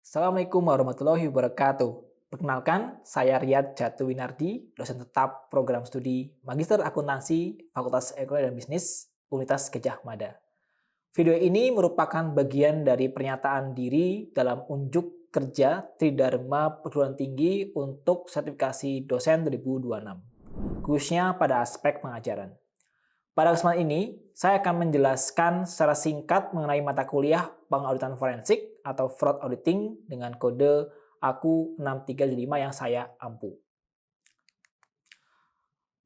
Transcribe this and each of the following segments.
Assalamualaikum warahmatullahi wabarakatuh. Perkenalkan, saya Riyad Jatuwinardi, dosen tetap program studi Magister Akuntansi Fakultas Ekonomi dan Bisnis Universitas Gadjah Mada. Video ini merupakan bagian dari pernyataan diri dalam unjuk kerja Tridharma Perguruan Tinggi untuk sertifikasi dosen 2026, khususnya pada aspek pengajaran. Pada kesempatan ini, saya akan menjelaskan secara singkat mengenai mata kuliah pengauditan forensik atau fraud auditing dengan kode AKU 6375 yang saya ampu.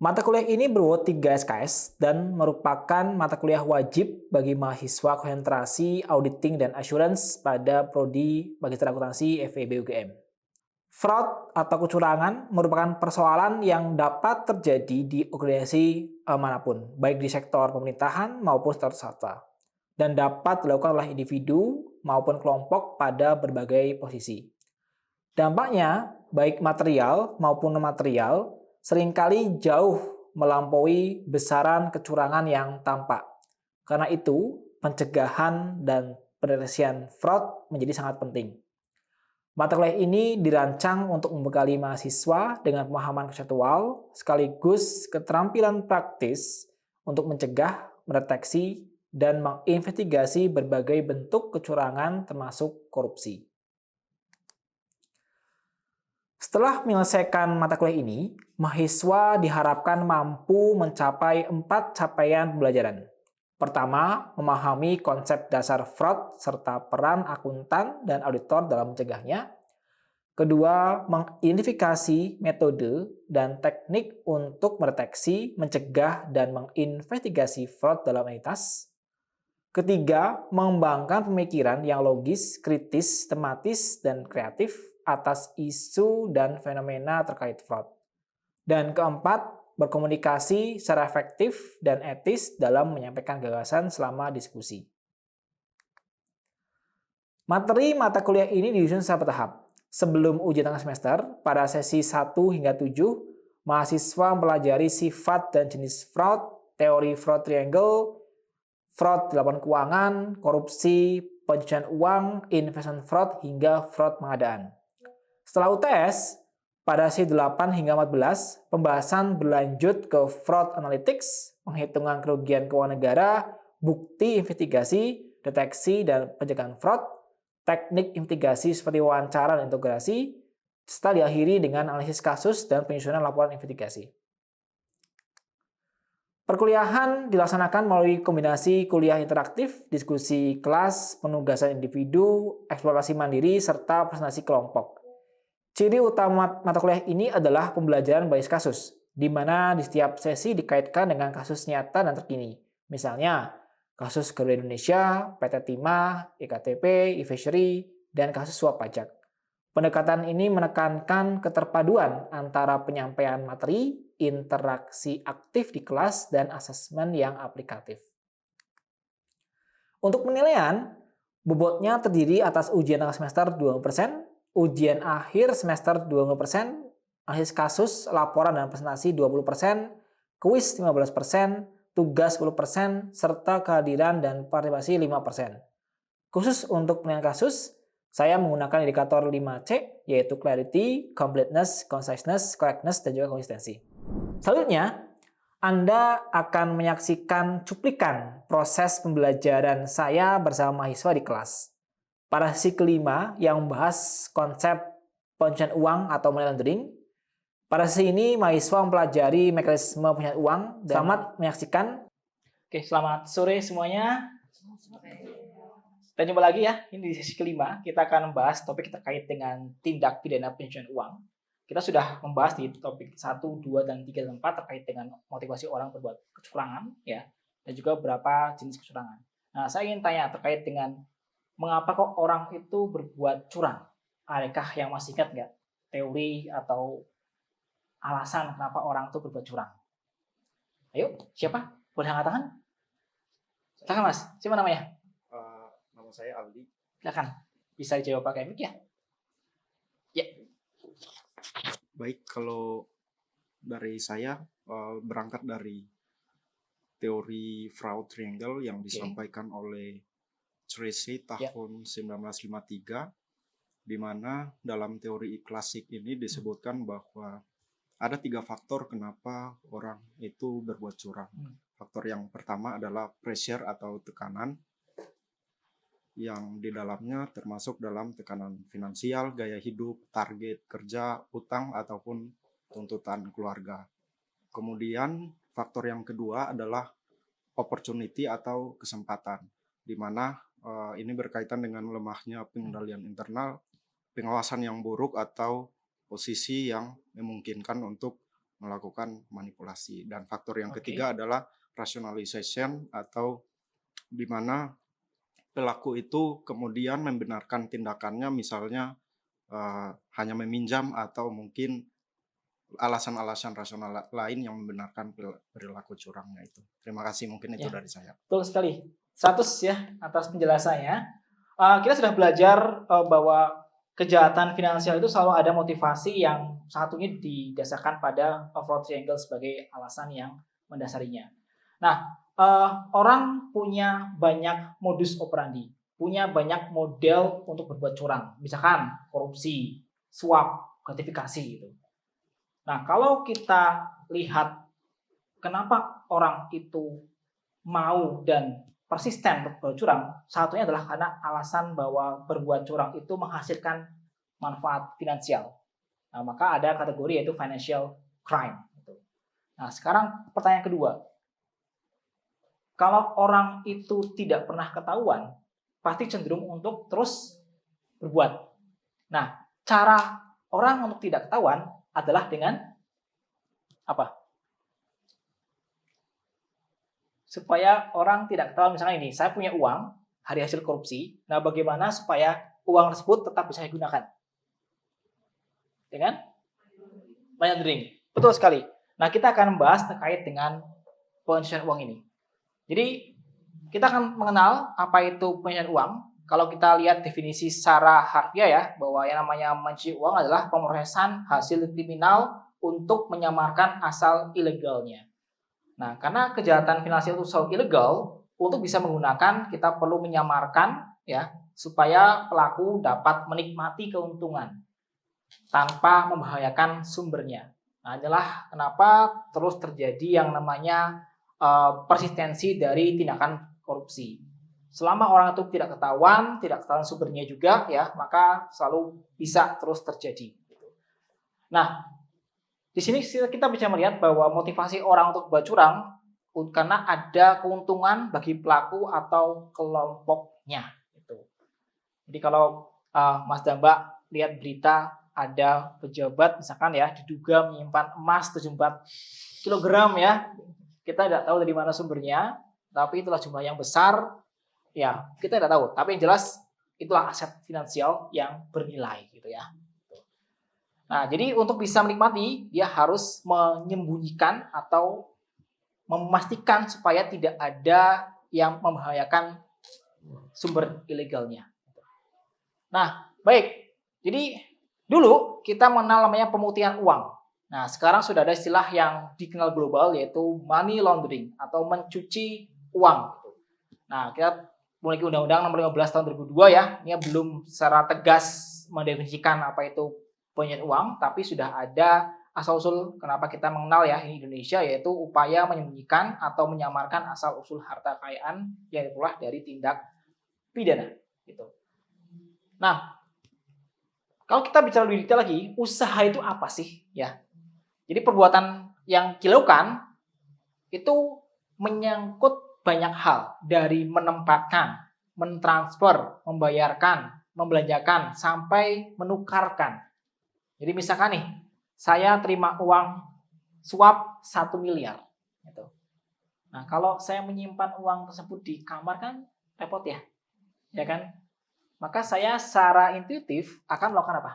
Mata kuliah ini berbobot 3 SKS dan merupakan mata kuliah wajib bagi mahasiswa konsentrasi auditing dan assurance pada prodi Magister Akuntansi FEB UGM. Fraud atau kecurangan merupakan persoalan yang dapat terjadi di organisasi manapun, baik di sektor pemerintahan maupun sektor swasta, dan dapat dilakukan oleh individu maupun kelompok pada berbagai posisi. Dampaknya, baik material maupun non-material, seringkali jauh melampaui besaran kecurangan yang tampak. Karena itu, pencegahan dan pendeteksian fraud menjadi sangat penting. Mata kuliah ini dirancang untuk membekali mahasiswa dengan pemahaman konseptual sekaligus keterampilan praktis untuk mencegah, mendeteksi, dan menginvestigasi berbagai bentuk kecurangan termasuk korupsi. Setelah menyelesaikan mata kuliah ini, mahasiswa diharapkan mampu mencapai 4 capaian pembelajaran. Pertama, memahami konsep dasar fraud serta peran akuntan dan auditor dalam mencegahnya. Kedua, mengidentifikasi metode dan teknik untuk mendeteksi, mencegah, dan menginvestigasi fraud dalam entitas. Ketiga, mengembangkan pemikiran yang logis, kritis, tematis, dan kreatif atas isu dan fenomena terkait fraud. Dan keempat, berkomunikasi secara efektif dan etis dalam menyampaikan gagasan selama diskusi. Materi mata kuliah ini disusun secara bertahap. Sebelum ujian tengah semester, pada sesi 1 hingga 7, mahasiswa mempelajari sifat dan jenis fraud, teori fraud triangle, fraud di lapangan keuangan, korupsi, pencucian uang, investment fraud, hingga fraud pengadaan. Setelah UTS, pada sesi 8 hingga 14, pembahasan berlanjut ke fraud analytics, penghitungan kerugian keuangan negara, bukti investigasi, deteksi, dan pencegahan fraud, teknik investigasi seperti wawancara dan integrasi, serta diakhiri dengan analisis kasus dan penyusunan laporan investigasi. Perkuliahan dilaksanakan melalui kombinasi kuliah interaktif, diskusi kelas, penugasan individu, eksplorasi mandiri, serta presentasi kelompok. Ciri utama mata kuliah ini adalah pembelajaran berbasis kasus, di mana di setiap sesi dikaitkan dengan kasus nyata dan terkini. Misalnya, kasus Garuda Indonesia, PT Timah, IKTP, e-Fishery, dan kasus suap pajak. Pendekatan ini menekankan keterpaduan antara penyampaian materi, interaksi aktif di kelas, dan asesmen yang aplikatif. Untuk penilaian, bobotnya terdiri atas ujian tengah semester 20%, ujian akhir semester 20%, analisis kasus, laporan dan presentasi 20%, kuis 15%, tugas 10%, serta kehadiran dan partisipasi 5%. Khusus untuk penilaian kasus, saya menggunakan indikator 5C, yaitu clarity, completeness, conciseness, correctness, dan juga konsistensi. Selanjutnya, Anda akan menyaksikan cuplikan proses pembelajaran saya bersama mahasiswa di kelas. Pada sesi kelima yang membahas konsep pencucian uang atau money laundering, pada sesi ini mahasiswa mempelajari mekanisme pencucian uang. Selamat menyaksikan. Oke, selamat sore semuanya. Kita jumpa lagi ya, ini di sesi kelima. Kita akan membahas topik terkait dengan tindak pidana pencucian uang. Kita sudah membahas di topik 1, 2, dan 3, dan 4 terkait dengan motivasi orang berbuat kecurangan, ya, dan juga beberapa jenis kecurangan. Nah, saya ingin tanya terkait dengan mengapa kok orang itu berbuat curang? Adakah yang masih ingat nggak teori atau alasan kenapa orang itu berbuat curang? Ayo, siapa? Boleh angkat tangan? Silakan Mas, siapa namanya? Nama saya Aldi. Silakan, bisa dijawab pakai mic ya? Ya. Baik, kalau dari saya berangkat dari teori fraud triangle yang disampaikan oleh Tracy tahun 1953, di mana dalam teori klasik ini disebutkan bahwa ada 3 faktor kenapa orang itu berbuat curang. Faktor yang pertama adalah pressure atau tekanan, yang di dalamnya termasuk dalam tekanan finansial, gaya hidup, target kerja, utang, ataupun tuntutan keluarga. Kemudian faktor yang kedua adalah opportunity atau kesempatan, di mana ini berkaitan dengan lemahnya pengendalian internal, pengawasan yang buruk, atau posisi yang memungkinkan untuk melakukan manipulasi. Dan faktor yang ketiga adalah rationalization, atau di mana pelaku itu kemudian membenarkan tindakannya, misalnya hanya meminjam atau mungkin alasan-alasan rasional lain yang membenarkan perilaku curangnya itu. Terima kasih, mungkin itu dari saya. Betul sekali. 100 ya atas penjelasannya. Kita sudah belajar bahwa kejahatan finansial itu selalu ada motivasi yang satunya didasarkan pada fraud triangle sebagai alasan yang mendasarinya. Nah, orang punya banyak modus operandi, punya banyak model untuk berbuat curang, misalkan korupsi, suap, gratifikasi gitu. Nah, kalau kita lihat kenapa orang itu mau dan persisten untuk berbuat curang, satunya adalah karena alasan bahwa berbuat curang itu menghasilkan manfaat finansial. Nah, maka ada kategori yaitu financial crime. Nah, sekarang pertanyaan kedua. Kalau orang itu tidak pernah ketahuan, pasti cenderung untuk terus berbuat. Nah, cara orang untuk tidak ketahuan adalah dengan apa? Supaya orang tidak ketahuan, misalnya ini, saya punya uang dari hasil korupsi. Nah, bagaimana supaya uang tersebut tetap bisa digunakan? Dengan money laundering. Betul sekali. Nah, kita akan membahas terkait dengan pencucian uang ini. Jadi, kita akan mengenal apa itu pencucian uang. Kalau kita lihat definisi secara harfiah ya, bahwa yang namanya mencuci uang adalah pemrosesan hasil kriminal untuk menyamarkan asal ilegalnya. Nah, karena kejahatan finansial itu selalu ilegal, untuk bisa menggunakan kita perlu menyamarkan ya, supaya pelaku dapat menikmati keuntungan tanpa membahayakan sumbernya. Nah, inilah kenapa terus terjadi yang namanya persistensi dari tindakan korupsi. Selama orang itu tidak ketahuan sumbernya juga ya, maka selalu bisa terus terjadi. Nah, di sini kita bisa melihat bahwa motivasi orang untuk berbuat curang karena ada keuntungan bagi pelaku atau kelompoknya. Jadi kalau Mas dan Mbak lihat berita ada pejabat misalkan ya diduga menyimpan emas 74 kg ya, kita tidak tahu dari mana sumbernya, tapi itulah jumlah yang besar ya, kita tidak tahu, tapi yang jelas itulah aset finansial yang bernilai gitu ya. Nah, jadi untuk bisa menikmati dia harus menyembunyikan atau memastikan supaya tidak ada yang membahayakan sumber ilegalnya. Nah, baik. Jadi dulu kita mengenal namanya pemutihan uang. Nah, sekarang sudah ada istilah yang dikenal global yaitu money laundering atau mencuci uang. Nah, kita memiliki Undang-Undang Nomor 15 Tahun 2002 ya. Ini belum secara tegas mendefinisikan apa itu pencucian uang, tapi sudah ada asal-usul kenapa kita mengenal ya ini Indonesia, yaitu upaya menyembunyikan atau menyamarkan asal-usul harta kekayaan yang diperoleh dari tindak pidana. Gitu. Nah, kalau kita bicara lebih detail lagi, usaha itu apa sih? Ya, jadi perbuatan yang dilakukan itu menyangkut banyak hal, dari menempatkan, mentransfer, membayarkan, membelanjakan, sampai menukarkan. Jadi misalkan nih, saya terima uang suap 1 miliar. Gitu. Nah, kalau saya menyimpan uang tersebut di kamar kan repot ya, ya kan? Maka saya secara intuitif akan melakukan apa?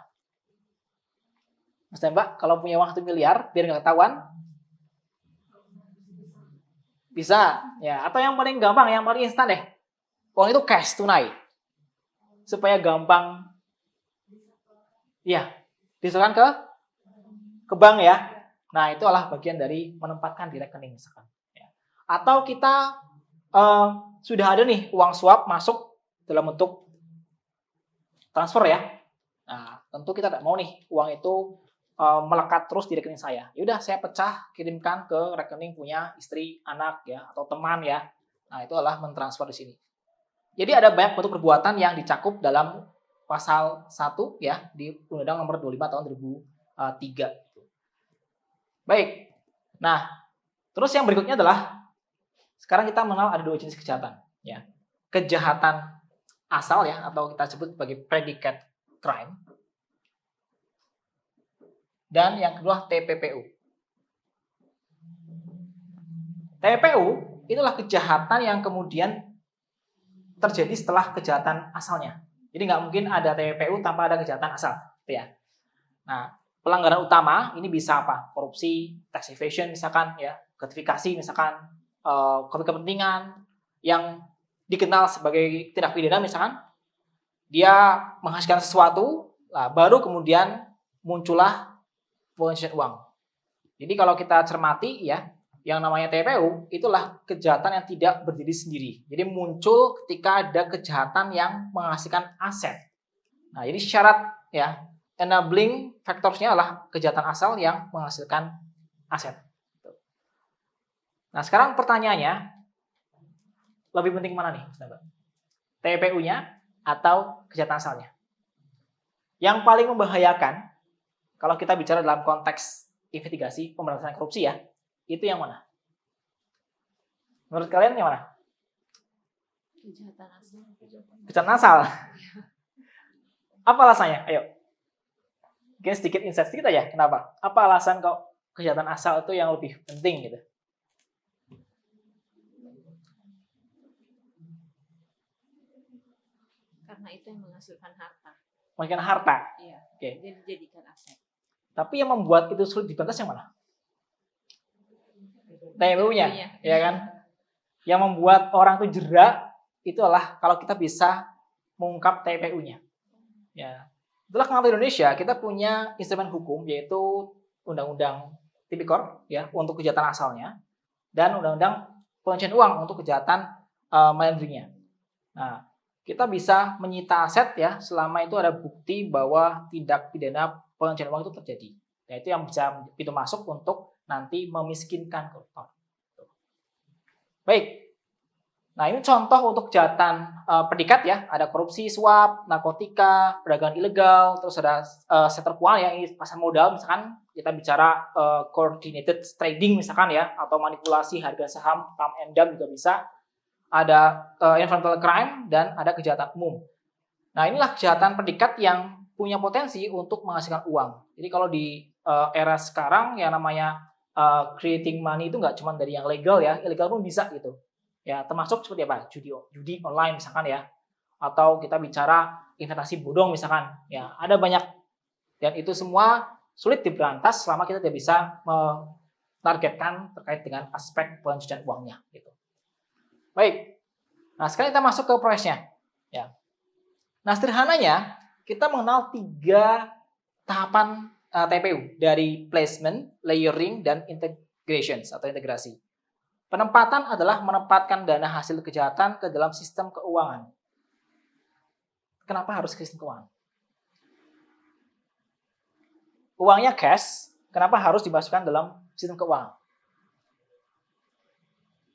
Mas dan Mbak, kalau punya uang 1 miliar, biar nggak ketahuan, bisa. Ya, atau yang paling gampang, yang paling instan deh. Uang itu cash, tunai. Supaya gampang, ya, diserahkan ke bank ya. Nah, itu adalah bagian dari menempatkan di rekening misalkan. Ya. Atau kita sudah ada nih uang suap masuk dalam bentuk transfer ya. Nah, tentu kita tidak mau nih uang itu melekat terus di rekening saya. Ya udah, saya pecah, kirimkan ke rekening punya istri, anak ya, atau teman ya. Nah, itu adalah mentransfer di sini. Jadi ada banyak bentuk perbuatan yang dicakup dalam pasal 1 ya di Undang-Undang Nomor 25 tahun 2003. Baik. Nah, terus yang berikutnya adalah sekarang kita mengenal ada 2 jenis kejahatan ya. Kejahatan asal ya, atau kita sebut sebagai predicate crime. Dan yang kedua TPPU. TPPU itulah kejahatan yang kemudian terjadi setelah kejahatan asalnya. Jadi nggak mungkin ada TPPU tanpa ada kejahatan asal, gitu ya. Nah, pelanggaran utama ini bisa apa? Korupsi, tax evasion misalkan ya, gratifikasi misalkan, konflik kepentingan yang dikenal sebagai tindak pidana misalkan, dia menghasilkan sesuatu, nah baru kemudian muncullah pencucian uang. Jadi kalau kita cermati ya, yang namanya TPPU itulah kejahatan yang tidak berdiri sendiri. Jadi muncul ketika ada kejahatan yang menghasilkan aset. Nah, jadi syarat ya, enabling factorsnya adalah kejahatan asal yang menghasilkan aset. Nah, sekarang pertanyaannya, lebih penting mana nih, TPPU-nya atau kejahatan asalnya? Yang paling membahayakan kalau kita bicara dalam konteks investigasi pemberantasan korupsi ya, itu yang mana? Menurut kalian yang mana? Kejahatan asal. Kejahatan asal. Apa alasannya? Ayo. Mungkin sedikit insight sedikit aja. Kenapa? Apa alasan kok kejahatan asal itu yang lebih penting gitu? Karena itu yang menghasilkan harta. Menghasilkan harta. Iya. Oke. Jadi dijadikan aset. Tapi yang membuat itu sulit diberantas yang mana? TPPU-nya, ya kan? Yang membuat orang itu jerak itu adalah kalau kita bisa mengungkap TPPU-nya. Ya. Itulah kenapa di Indonesia kita punya instrumen hukum yaitu Undang-Undang Tipikor ya untuk kejahatan asalnya dan Undang-Undang Pencucian Uang untuk kejahatan money. Nah, kita bisa menyita aset ya selama itu ada bukti bahwa tindak pidana pencucian uang itu terjadi. Nah, itu yang bisa pintu masuk untuk nanti memiskinkan koruptor. Baik. Nah, ini contoh untuk kejahatan predikat ya. Ada korupsi, suap, narkotika, perdagangan ilegal, terus ada sektor keuangan ya, ini pasar modal misalkan kita bicara coordinated trading misalkan ya, atau manipulasi harga saham, pump and dump juga bisa. Ada environmental crime dan ada kejahatan umum. Nah, inilah kejahatan predikat yang punya potensi untuk menghasilkan uang. Jadi kalau di era sekarang yang namanya creating money itu nggak cuma dari yang legal ya, ilegal pun bisa gitu. Ya, termasuk seperti apa? Judi online misalkan ya. Atau kita bicara investasi bodong misalkan. Ya, ada banyak dan itu semua sulit diberantas selama kita tidak bisa menargetkan terkait dengan aspek pencucian uangnya gitu. Baik. Nah, sekarang kita masuk ke prosesnya. Ya. Nah, sederhananya kita mengenal 3 tahapan TPU dari placement, layering, dan integrations atau integrasi. Penempatan adalah menempatkan dana hasil kejahatan ke dalam sistem keuangan. Kenapa harus ke sistem keuangan? Uangnya cash, kenapa harus dimasukkan dalam sistem keuangan?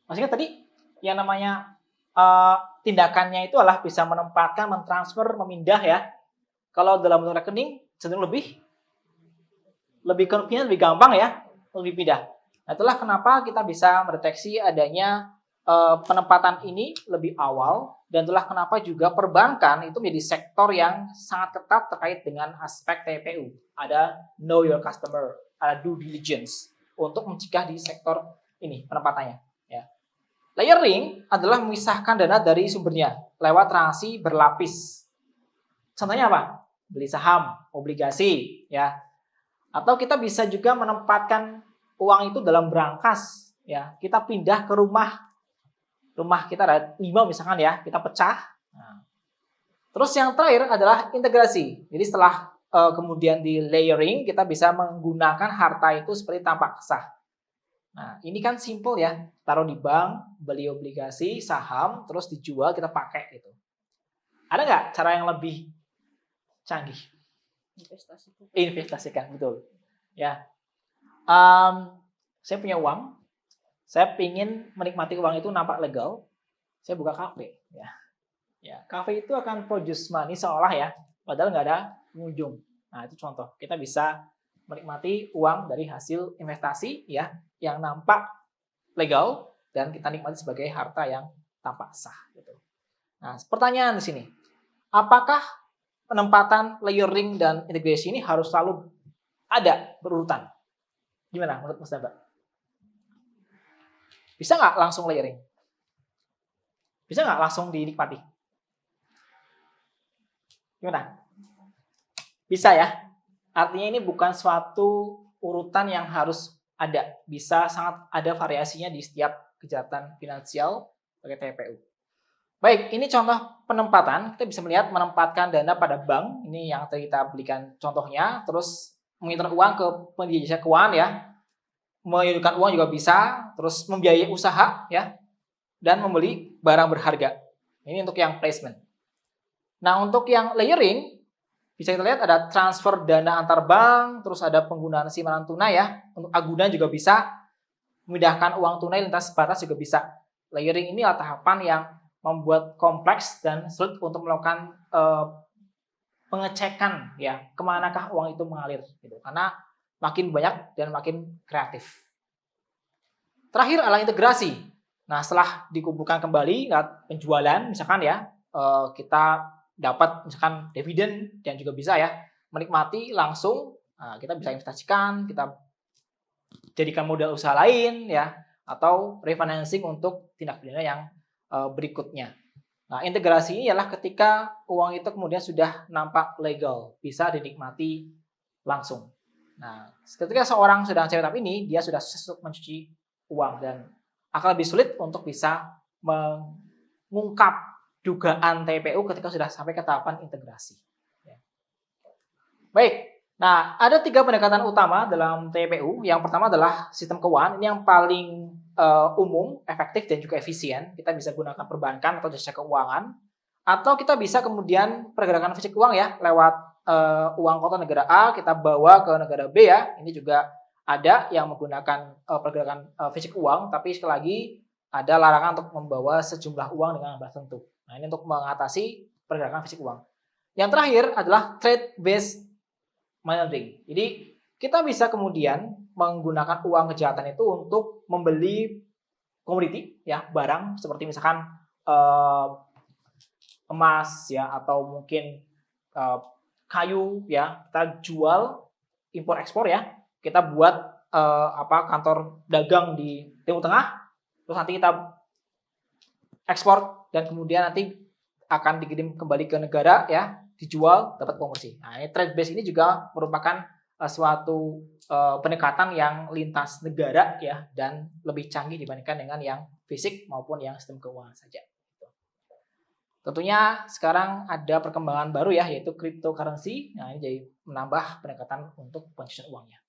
Maksudnya tadi yang namanya tindakannya itu adalah bisa menempatkan, mentransfer, memindah ya. Kalau dalam bentuk rekening cenderung lebih convenient, lebih gampang ya, lebih pindah. Nah, itulah kenapa kita bisa mendeteksi adanya penempatan ini lebih awal, dan itulah kenapa juga perbankan itu menjadi sektor yang sangat ketat terkait dengan aspek TPU. Ada know your customer, ada due diligence untuk mencegah di sektor ini penempatannya. Ya. Layering adalah memisahkan dana dari sumbernya lewat transaksi berlapis. Contohnya apa? Beli saham, obligasi, ya. Atau kita bisa juga menempatkan uang itu dalam brankas, ya. Kita pindah ke rumah kita ada 5 misalkan ya, kita pecah. Nah. Terus yang terakhir adalah integrasi. Jadi setelah kemudian di layering, kita bisa menggunakan harta itu seperti tampak sah. Nah, ini kan simple ya. Taruh di bank, beli obligasi, saham, terus dijual, kita pakai gitu. Ada nggak cara yang lebih canggih? Investasikan, betul. Ya. Saya punya uang, saya ingin menikmati uang itu nampak legal, saya buka kafe. Ya, kafe itu akan produce money seolah ya, padahal nggak ada pengunjung. Nah, itu contoh. Kita bisa menikmati uang dari hasil investasi ya, yang nampak legal dan kita nikmati sebagai harta yang tampak sah. Gitu. Nah, pertanyaan di sini, apakah penempatan layering dan integrasi ini harus selalu ada berurutan? Gimana menurut Mas Daba? Bisa nggak langsung layering? Bisa nggak langsung dinikmati? Gimana? Bisa ya? Artinya ini bukan suatu urutan yang harus ada. Bisa sangat ada variasinya di setiap kejahatan finansial pakai TPU. Baik, ini contoh penempatan. Kita bisa melihat menempatkan dana pada bank. Ini yang tadi kita berikan contohnya. Terus mengitar uang ke penyedia jasa keuangan ya. Menyalurkan uang juga bisa. Terus membiayai usaha ya. Dan membeli barang berharga. Ini untuk yang placement. Nah, untuk yang layering, bisa kita lihat ada transfer dana antar bank, terus ada penggunaan simpanan tunai ya. Untuk agunan juga bisa. Memindahkan uang tunai lintas batas juga bisa. Layering ini adalah tahapan yang membuat kompleks dan sulit untuk melakukan pengecekan ya kemanakah uang itu mengalir gitu, karena makin banyak dan makin kreatif. Terakhir adalah integrasi. Nah, setelah dikumpulkan kembali lewat penjualan misalkan ya, kita dapat misalkan dividen dan juga bisa ya menikmati langsung. Nah, kita bisa investasikan, kita jadikan modal usaha lain ya, atau refinancing untuk tindak pidana yang berikutnya. Nah, integrasi ini adalah ketika uang itu kemudian sudah nampak legal, bisa dinikmati langsung. Nah, ketika seorang sedang cari tahap ini, dia sudah sukses mencuci uang dan akan lebih sulit untuk bisa mengungkap dugaan TPU ketika sudah sampai ke tahapan integrasi. Baik, nah ada 3 pendekatan utama dalam TPU. Yang pertama adalah sistem keuangan. Ini yang paling umum, efektif dan juga efisien. Kita bisa gunakan perbankan atau jasa keuangan, atau kita bisa kemudian pergerakan fisik uang ya lewat uang kota negara A kita bawa ke negara B ya. Ini juga ada yang menggunakan pergerakan fisik uang, tapi sekali lagi ada larangan untuk membawa sejumlah uang dengan jumlah tertentu. Nah, ini untuk mengatasi pergerakan fisik uang. Yang terakhir adalah trade based money laundering. Jadi kita bisa kemudian menggunakan uang kejahatan itu untuk membeli komoditi ya, barang seperti misalkan emas ya, atau mungkin kayu ya, kita jual impor ekspor ya, kita buat kantor dagang di Timur Tengah, terus nanti kita ekspor dan kemudian nanti akan dikirim kembali ke negara ya, dijual dapat konversi. Nah, ini trade base ini juga merupakan suatu pendekatan yang lintas negara ya, dan lebih canggih dibandingkan dengan yang fisik maupun yang sistem keuangan saja. Tentunya sekarang ada perkembangan baru ya, yaitu cryptocurrency. Nah, ini jadi menambah pendekatan untuk pencucian uangnya.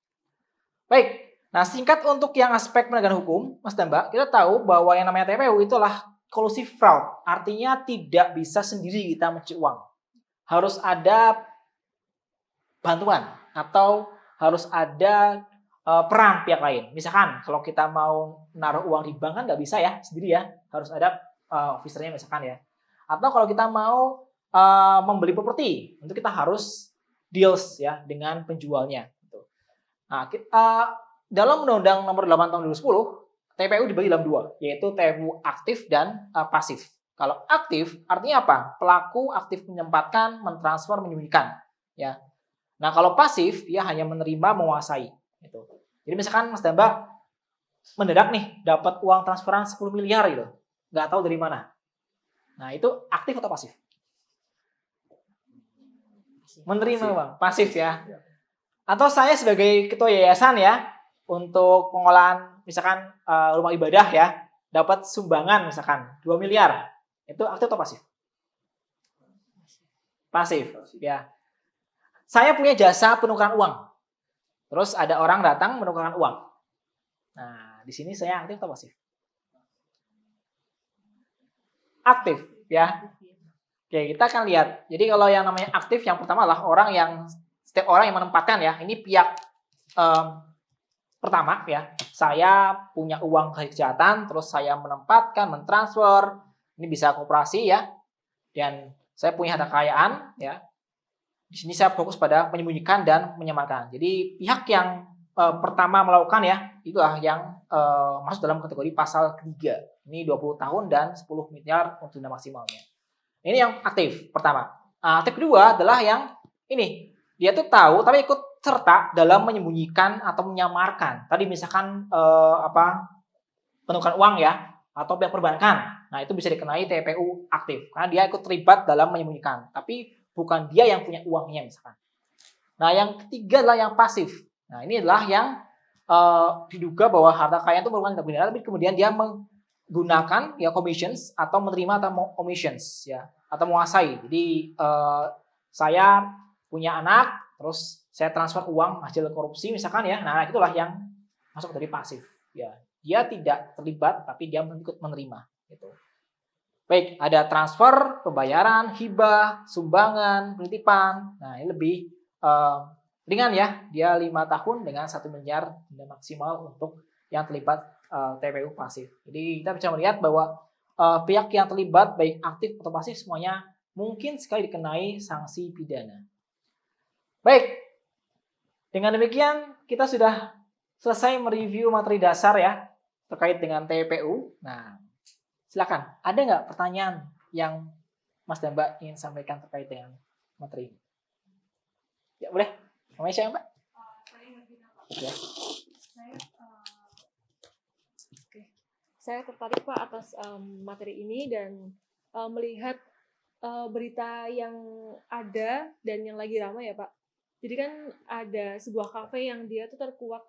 Baik, nah singkat untuk yang aspek penegakan hukum, Mas dan Mbak, kita tahu bahwa yang namanya TPU itu adalah collusive fraud. Artinya tidak bisa sendiri kita mencuci uang. Harus ada bantuan atau harus ada peran pihak lain. Misalkan kalau kita mau naruh uang di bank kan nggak bisa ya sendiri ya, harus ada officernya misalkan ya. Atau kalau kita mau membeli properti, tentu kita harus deals ya dengan penjualnya. Nah, dalam Undang-Undang Nomor 8 Tahun 2010, TPU dibagi dalam 2, yaitu TPU aktif dan pasif. Kalau aktif artinya apa? Pelaku aktif menempatkan, mentransfer, menyembunyikan. Ya. Nah, kalau pasif dia hanya menerima, menguasai. Gitu. Jadi misalkan Mas dan Mbak mendadak nih dapat uang transferan 10 miliar gitu, nggak tahu dari mana. Nah, itu aktif atau pasif? Menerima uang, pasif ya. Atau saya sebagai ketua yayasan ya, untuk pengolahan misalkan rumah ibadah ya, dapat sumbangan misalkan 2 miliar. Itu aktif atau pasif? Pasif ya. Saya punya jasa penukaran uang. Terus ada orang datang menukarkan uang. Nah, di sini saya aktif atau pasif? Aktif ya. Oke, kita akan lihat. Jadi kalau yang namanya aktif, yang pertama adalah orang yang setiap orang yang menempatkan ya, ini pihak pertama ya, saya punya uang ke kejahatan, terus saya menempatkan, mentransfer, ini bisa koperasi ya, dan saya punya harta kekayaan ya. Di sini saya fokus pada menyembunyikan dan menyamarkan. Jadi pihak yang pertama melakukan ya, itulah yang masuk dalam kategori pasal ketiga. Ini 20 tahun dan 10 miliar untuk denda maksimalnya. Ini yang aktif pertama. Aktif kedua adalah yang ini. Dia tuh tahu tapi ikut serta dalam menyembunyikan atau menyamarkan. Tadi misalkan penukaran uang ya, atau pihak perbankan. Nah, itu bisa dikenai TPU aktif karena dia ikut terlibat dalam menyembunyikan. Tapi bukan dia yang punya uangnya misalkan. Nah, yang ketiga adalah yang pasif. Nah, ini adalah yang diduga bahwa harta kekayaan itu merupakan tindak pidana, tapi kemudian dia menggunakan ya commissions atau menerima atau commissions ya, atau menguasai. Jadi saya punya anak, terus saya transfer uang hasil korupsi misalkan ya. Nah, itulah yang masuk dari pasif ya. Dia tidak terlibat tapi dia ikut menerima gitu. Baik, ada transfer, pembayaran, hibah, sumbangan, penitipan. Nah, ini lebih ringan ya. Dia 5 tahun dengan 1 miliar denda maksimal untuk yang terlibat TPU pasif. Jadi kita bisa melihat bahwa pihak yang terlibat baik aktif atau pasif semuanya mungkin sekali dikenai sanksi pidana. Baik, dengan demikian kita sudah selesai mereview materi dasar ya terkait dengan TPU. Nah, silakan, ada nggak pertanyaan yang Mas dan Mbak ingin sampaikan terkait dengan materi ini? Ya boleh, namanya siapa Mbak? Ya. Saya tertarik Pak atas materi ini dan melihat berita yang ada dan yang lagi ramai ya Pak. Jadi kan ada sebuah kafe yang dia tuh terkuak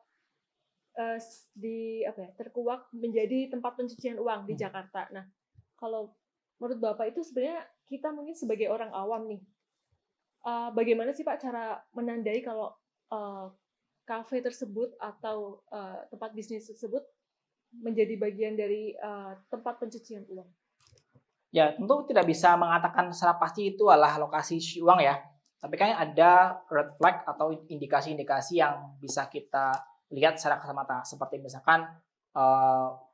terkuak menjadi tempat pencucian uang di Jakarta. Nah, kalau menurut Bapak itu sebenarnya kita mungkin sebagai orang awam nih, bagaimana sih Pak cara menandai kalau kafe tersebut atau tempat bisnis tersebut menjadi bagian dari tempat pencucian uang? Ya, tentu tidak bisa mengatakan secara pasti itu adalah lokasi uang ya. Tapi kan ada red flag atau indikasi-indikasi yang bisa kita lihat secara kasat mata. Seperti misalkan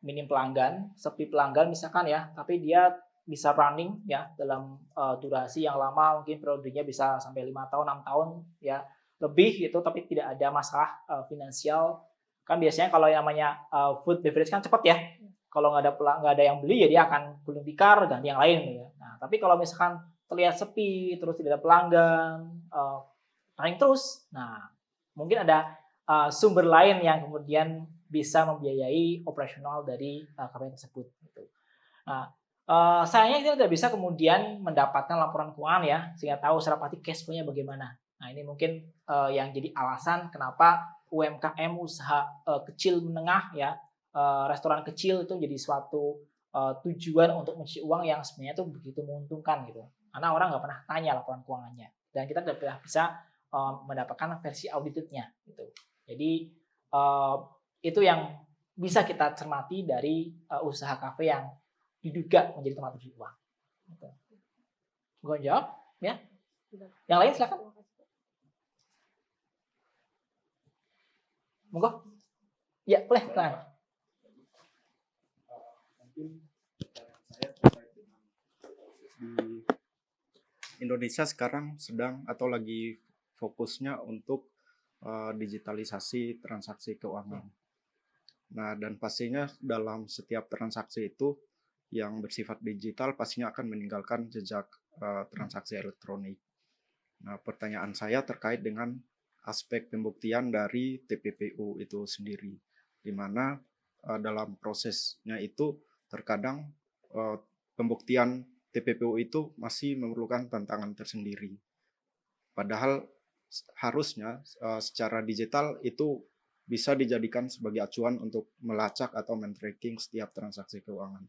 minim pelanggan, sepi pelanggan misalkan ya, tapi dia bisa running ya dalam durasi yang lama, mungkin periodenya bisa sampai 5 tahun, 6 tahun ya lebih gitu, tapi tidak ada masalah finansial. Kan biasanya kalau yang namanya food beverage kan cepat ya. Kalau nggak ada yang beli ya dia akan gulung tikar ganti yang lain ya. Nah, tapi kalau misalkan terlihat sepi, terus tidak ada pelanggan, running terus, nah mungkin ada sumber lain yang kemudian bisa membiayai operasional dari kafe tersebut. Gitu. Nah, sayangnya kita tidak bisa kemudian mendapatkan laporan keuangan ya, sehingga tahu secara pasti cash flow-nya bagaimana. Nah, ini mungkin yang jadi alasan kenapa UMKM usaha kecil menengah ya, restoran kecil itu jadi suatu tujuan untuk mencuci uang yang sebenarnya itu begitu menguntungkan gitu. Karena orang nggak pernah tanya laporan keuangannya dan kita tidak pernah bisa mendapatkan versi auditednya gitu. Jadi itu yang bisa kita cermati dari usaha kafe yang diduga menjadi tempat pencuci uang. Gitu. Gue jawab ya. Yang lain silakan. Monggo. Ya boleh. Silakan. Mungkin saya terkait dengan di Indonesia sekarang sedang atau lagi fokusnya untuk digitalisasi transaksi keuangan. Nah, dan pastinya dalam setiap transaksi itu yang bersifat digital pastinya akan meninggalkan jejak transaksi elektronik. Nah, pertanyaan saya terkait dengan aspek pembuktian dari TPPU itu sendiri, di mana dalam prosesnya itu terkadang pembuktian TPPU itu masih memerlukan tantangan tersendiri. Padahal harusnya secara digital itu bisa dijadikan sebagai acuan untuk melacak atau men-tracking setiap transaksi keuangan.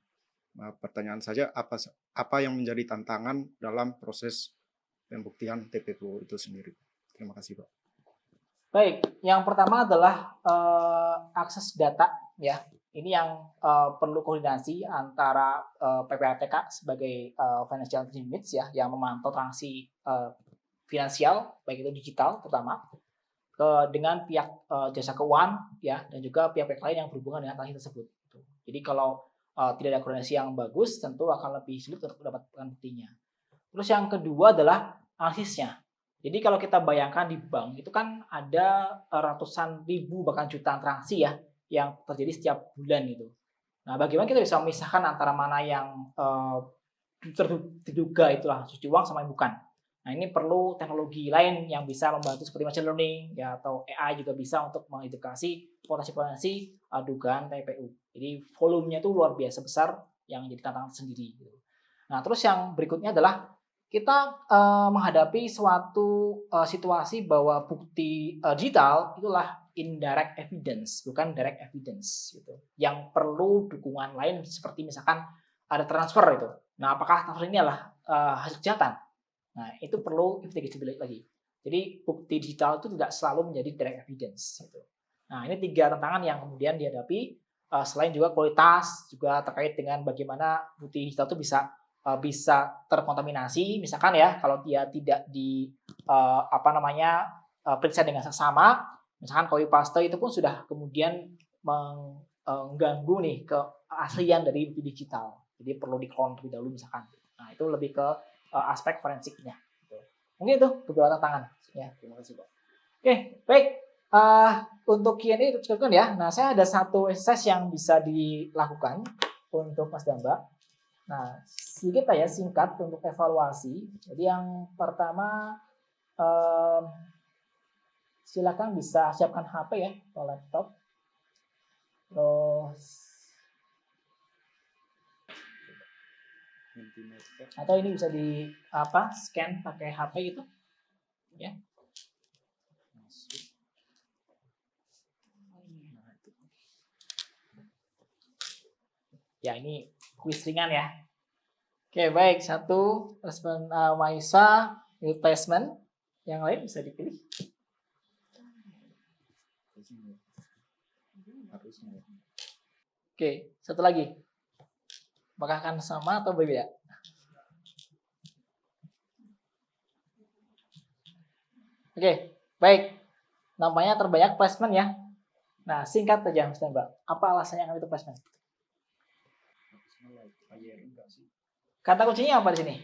Nah, pertanyaan saja apa yang menjadi tantangan dalam proses pembuktian TPPU itu sendiri? Terima kasih, Pak. Baik, yang pertama adalah akses data ya. Ini yang perlu koordinasi antara PPATK sebagai Financial Units ya yang memantau transaksi finansial, baik itu digital terutama, dengan pihak jasa keuangan ya, dan juga pihak-pihak lain yang berhubungan dengan transaksi tersebut. Jadi kalau tidak ada koordinasi yang bagus, tentu akan lebih sulit untuk mendapatkan buktinya. Terus yang kedua adalah analisisnya. Jadi kalau kita bayangkan di bank itu kan ada ratusan ribu bahkan jutaan transaksi ya yang terjadi setiap bulan gitu. Nah, bagaimana kita bisa memisahkan antara mana yang terduga itulah cuci uang sama yang bukan. Nah, ini perlu teknologi lain yang bisa membantu seperti machine learning ya, atau AI juga bisa untuk mengidentifikasi potensi-potensi dugaan TPU. Jadi volumenya itu luar biasa besar yang jadi tantangan sendiri. Nah, terus yang berikutnya adalah kita menghadapi suatu situasi bahwa bukti digital itulah indirect evidence, bukan direct evidence gitu. Yang perlu dukungan lain seperti misalkan ada transfer itu. Nah, apakah transfer ini adalah hasil kejahatan? Nah, itu perlu investigasi lagi. Jadi bukti digital itu tidak selalu menjadi direct evidence gitu. Nah, ini 3 tantangan yang kemudian dihadapi, selain juga kualitas juga terkait dengan bagaimana bukti digital itu bisa terkontaminasi, misalkan ya kalau dia tidak periksa dengan seksama, misalkan copy paste itu pun sudah kemudian mengganggu nih keaslian dari bukti digital. Jadi perlu di-clone terlebih dahulu misalkan. Nah, itu lebih ke aspek forensiknya. Mungkin itu beberapa tantangan. Ya, terima kasih Pak. Oke, baik. Untuk Q&A itu cukup ya. Nah, saya ada satu exercise yang bisa dilakukan untuk Mas Damba. Nah, sedikit aja singkat untuk evaluasi. Jadi yang pertama, silakan bisa siapkan HP ya atau laptop. Terus atau ini bisa di scan pakai HP gitu. Ya. Ya, ini kuis ringan ya. Oke, baik. 1 respon mahasiswa replacement. Yang lain bisa dipilih. Oke, satu lagi. Apakah akan sama atau berbeda? Oke, baik. Namanya terbanyak placement ya. Nah, singkat saja Mas Mbak. Apa alasannya kami itu placement? Kata kuncinya apa di sini?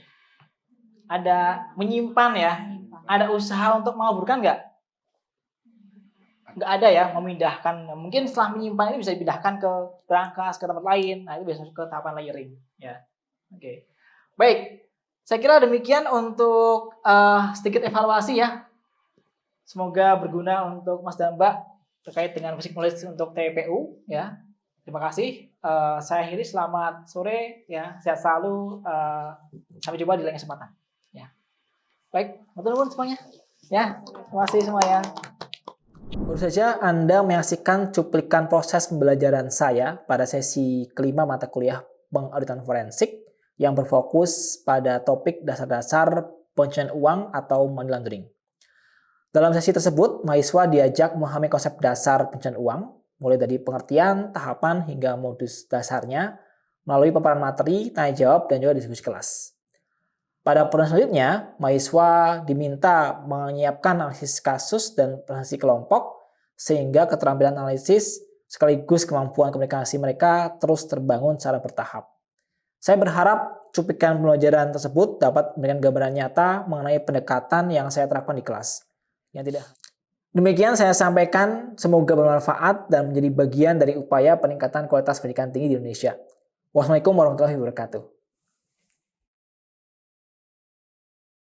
Ada menyimpan ya. Ada usaha untuk mengaburkan nggak? Nggak ada ya, memindahkan. Mungkin setelah menyimpan ini bisa dipindahkan ke berangkas, ke tempat lain. Nah, itu biasanya ke tahapan layering. Ya. Oke. Baik. Saya kira demikian untuk sedikit evaluasi ya. Semoga berguna untuk Mas dan Mbak terkait dengan basic knowledge untuk TPU ya. Terima kasih. Saya akhiri, selamat sore ya. Sehat selalu. Sampai jumpa di lain kesempatan. Ya. Baik, teman-teman semuanya. Ya, terima kasih semuanya. Baru saja Anda menyaksikan cuplikan proses pembelajaran saya pada sesi kelima mata kuliah pengauditan forensik yang berfokus pada topik dasar-dasar pencucian uang atau money laundering. Dalam sesi tersebut, mahasiswa diajak memahami konsep dasar pencucian uang, mulai dari pengertian, tahapan, hingga modus dasarnya, melalui paparan materi, tanya jawab, dan juga diskusi kelas. Pada pertemuan selanjutnya, mahasiswa diminta menyiapkan analisis kasus dan presentasi kelompok, sehingga keterampilan analisis sekaligus kemampuan komunikasi mereka terus terbangun secara bertahap. Saya berharap cuplikan pembelajaran tersebut dapat memberikan gambaran nyata mengenai pendekatan yang saya terapkan di kelas. Yang tidak. Demikian saya sampaikan, semoga bermanfaat dan menjadi bagian dari upaya peningkatan kualitas pendidikan tinggi di Indonesia. Wassalamualaikum warahmatullahi wabarakatuh.